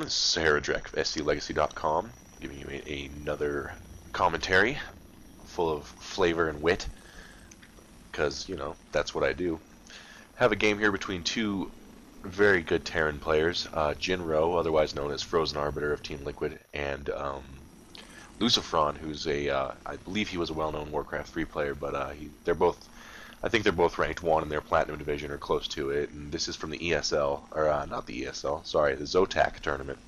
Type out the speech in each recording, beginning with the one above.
This is SaharaDrac of SCLegacy.com, giving you another commentary full of flavor and wit, because, you know, that's what I do. Have a game here between two very good Terran players, Jinro, otherwise known as Frozen Arbiter of Team Liquid, and Lucifron, who's I believe he was a well-known Warcraft 3 player, but I think they're both ranked 1 in their Platinum Division or close to it, and this is from the ESL, or not the ESL, sorry, the ZOTAC tournament.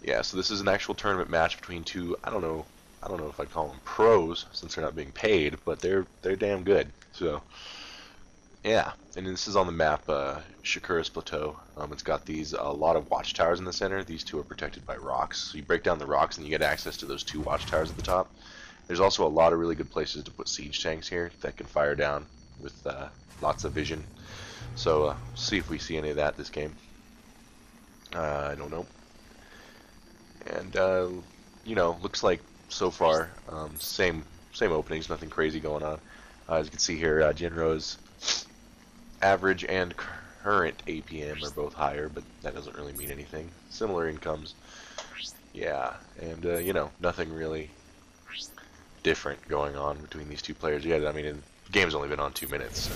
Yeah, so this is an actual tournament match between two, I don't know if I'd call them pros, since they're not being paid, but they're damn good, so, yeah. And this is on the map, Shakura's Plateau. It's got a lot of watchtowers in the center. These two are protected by rocks, so you break down the rocks and you get access to those 2 watchtowers at the top. There's also a lot of really good places to put siege tanks here that can fire down with lots of vision. So see if we see any of that this game. I don't know. And you know, looks like so far same openings, nothing crazy going on. As you can see here, Jinro's average and current APM are both higher, but that doesn't really mean anything. Similar incomes, yeah, and you know, nothing really different going on between these two players yet. I mean, the game's only been on 2 minutes,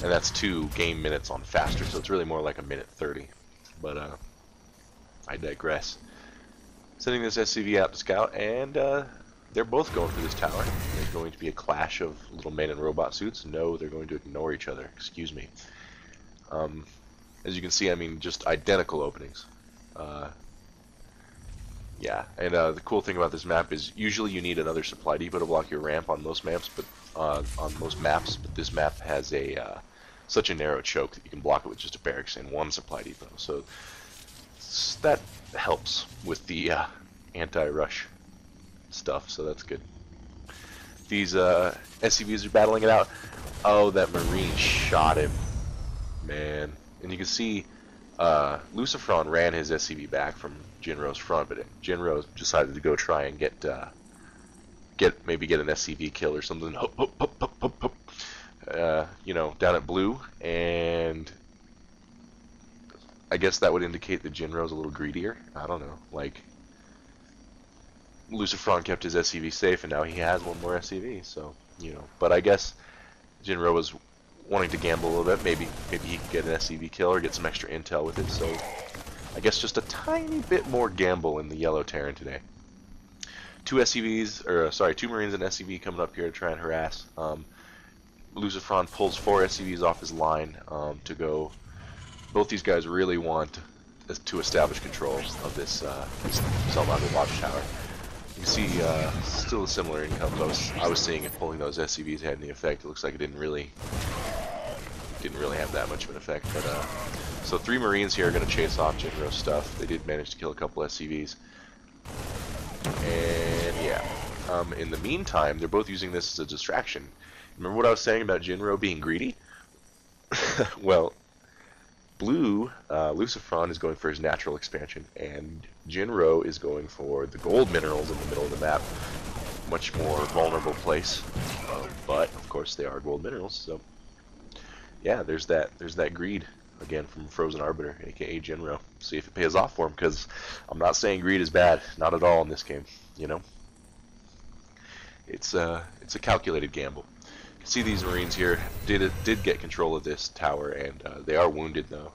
and that's 2 game minutes on faster, so it's really more like a minute 30. But I digress. Sending this SCV out to scout, and they're both going for this tower. There's going to be a clash of little men in robot suits. No, they're going to ignore each other. Excuse me. As you can see, I mean, just identical openings. Yeah, and the cool thing about this map is usually you need another supply depot to block your ramp on most maps, but this map has such a narrow choke that you can block it with just a barracks and 1 supply depot. So that helps with the anti-rush stuff, so that's good. These SCVs are battling it out. Oh, that Marine shot him, man. And you can see Lucifron ran his SCV back from Jinro's front, but Jinro decided to go try and maybe get an SCV kill or something. You know, down at blue, and I guess that would indicate that Jinro's a little greedier. I don't know. Like, Lucifron kept his SCV safe, and now he has 1 more SCV. So, you know. But I guess Jinro was wanting to gamble a little bit. Maybe he could get an SCV kill or get some extra intel with it. So, I guess just a tiny bit more gamble in the yellow Terran today. 2 Marines and SCV coming up here to try and harass. Lucifron pulls 4 SCVs off his line to go. Both these guys really want to establish control of this Selvago watchtower. You can see still a similar incomes. I was seeing if pulling those SCVs had any effect. It looks like it didn't really have that much of an effect. But so 3 Marines here are going to chase off Jinro's stuff. They did manage to kill a couple SCVs. And yeah, in the meantime, they're both using this as a distraction. Remember what I was saying about Jinro being greedy? Well, blue, Lucifron is going for his natural expansion, and Jinro is going for the gold minerals in the middle of the map. Much more vulnerable place, but of course they are gold minerals. So yeah, there's that greed again from Frozen Arbiter, aka Jinro. See if it pays off for him, because I'm not saying greed is bad, not at all in this game. You know, it's a calculated gamble. See, these Marines here did get control of this tower, and they are wounded though.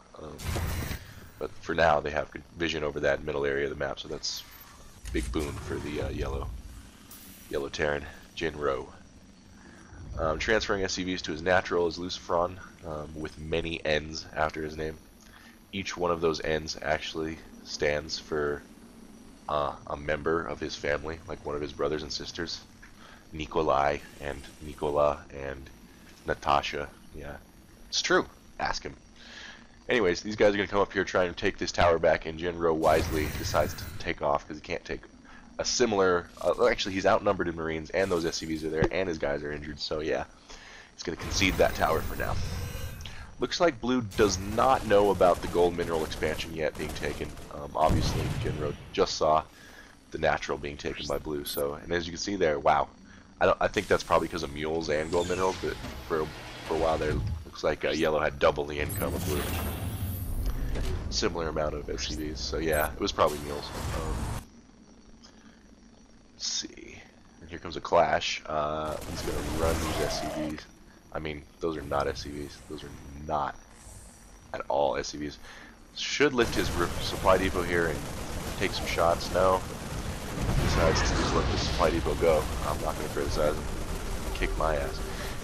But for now, they have vision over that middle area of the map, so that's a big boon for the yellow Terran Jinro. Transferring SCVs to his natural is Lucifron, with many N's after his name. Each one of those N's actually stands for a member of his family, like one of his brothers and sisters. Nikolai and Nikola and Natasha. Yeah, it's true. Ask him. Anyways, these guys are going to come up here trying to take this tower back, and Jinro wisely decides to take off because he can't take a similar... actually, he's outnumbered in Marines, and those SCVs are there, and his guys are injured, so yeah. He's going to concede that tower for now. Looks like blue does not know about the gold mineral expansion yet being taken. Obviously, Jinro just saw the natural being taken by blue, so... And as you can see there, wow. I think that's probably because of mules and gold minerals, but for a while there, looks like yellow had double the income of blue. similar amount of SCVs. So yeah, it was probably mules. Let's see. And here comes a clash. He's gonna run these SCVs. I mean, those are not SCVs. Those are not at all SCVs. Should lift his supply depot here and take some shots. No. Decides to just let the supply depot go. I'm not going to criticize him. Kick my ass.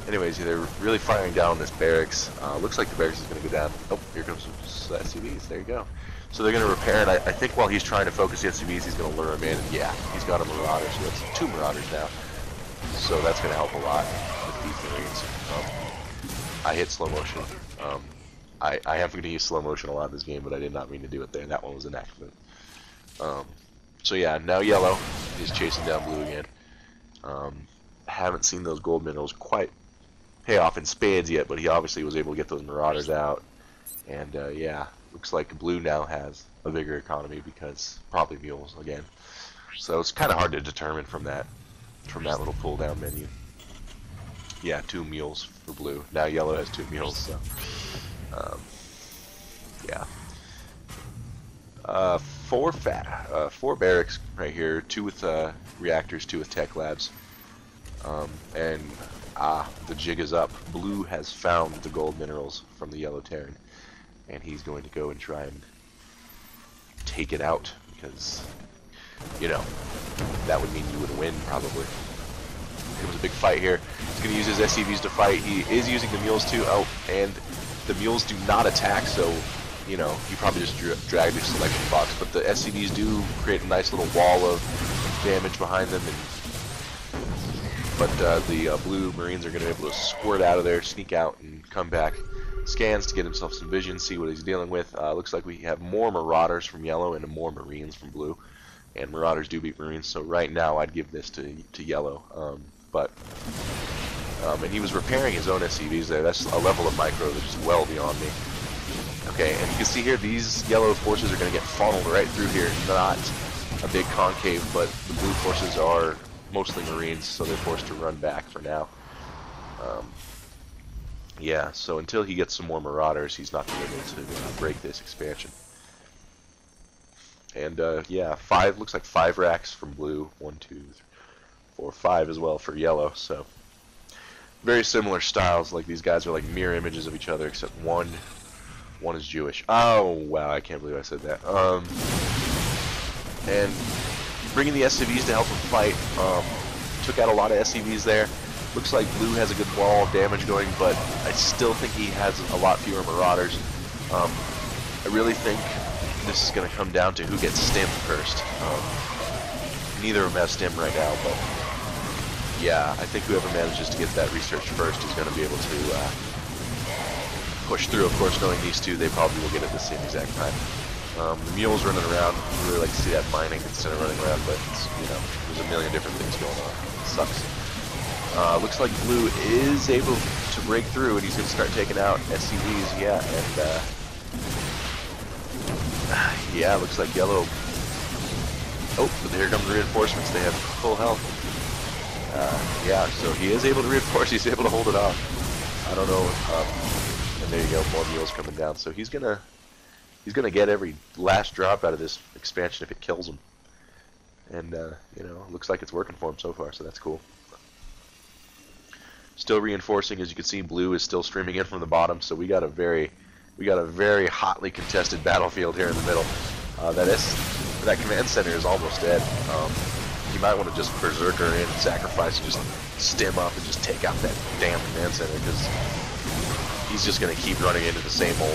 Anyways, they're really firing down this barracks. Looks like the barracks is going to go down. Oh, here comes some SCVs. There you go. So they're going to repair it. I think while he's trying to focus the SCVs, he's going to lure them in. And yeah, he's got a marauder, so that's 2 marauders now. So that's going to help a lot with these Marines. I hit slow motion. I am going to use slow motion a lot in this game, but I did not mean to do it there. That one was an accident. So yeah, now yellow is chasing down blue again. Haven't seen those gold minerals quite pay off in spades yet, but he obviously was able to get those marauders out. And yeah, looks like blue now has a bigger economy because probably mules again. So it's kind of hard to determine from that little pull down menu. Yeah, 2 mules for blue. Now yellow has 2 mules. So yeah. 4 barracks right here, 2 with reactors, 2 with tech labs, and the jig is up. Blue has found the gold minerals from the yellow Terran, and he's going to go and try and take it out because, you know, that would mean you would win probably. It was a big fight here. He's going to use his SCVs to fight. He is using the mules too. Oh, and the mules do not attack, so you know, you probably just dragged your selection box, but the SCVs do create a nice little wall of damage behind them, but the blue Marines are going to be able to squirt out of there, sneak out, and come back. Scans to get himself some vision, see what he's dealing with. Looks like we have more Marauders from yellow and more Marines from blue, and Marauders do beat Marines, so right now I'd give this to yellow, and he was repairing his own SCVs there. That's a level of micro that's just well beyond me. Okay, and you can see here these yellow forces are going to get funneled right through here. Not a big concave, but the blue forces are mostly Marines, so they're forced to run back for now. Yeah, so until he gets some more Marauders, he's not going to be able to break this expansion. And yeah, looks like 5 racks from blue. 1, 2, 3, 4, 5 as well for yellow. So very similar styles. Like these guys are like mirror images of each other, except one is Jewish. Oh wow, I can't believe I said that. And bringing the SCVs to help him fight. Took out a lot of SCVs there. Looks like blue has a good wall of damage going, but I still think he has a lot fewer Marauders. I really think this is going to come down to who gets stim first. Neither of them have stim right now, but yeah, I think whoever manages to get that research first is going to be able to push through. Of course, knowing these two, they probably will get it at the same exact time. The mule's running around. I really like to see that mining instead of running around, but it's, you know, there's a million different things going on. It sucks. Looks like blue is able to break through, and he's going to start taking out SCVs. Yeah, and yeah, looks like yellow. Oh, but here come the reinforcements. They have full health. Yeah, so he is able to reinforce. He's able to hold it off. I don't know. And there you go, more mules coming down. So he's gonna get every last drop out of this expansion if it kills him. And you know, looks like it's working for him so far. So that's cool. Still reinforcing, as you can see, blue is still streaming in from the bottom. So we got a very hotly contested battlefield here in the middle. That command center is almost dead. You might want to just berserker in and sacrifice and just stem up and just take out that damn command center, because he's just going to keep running into the same old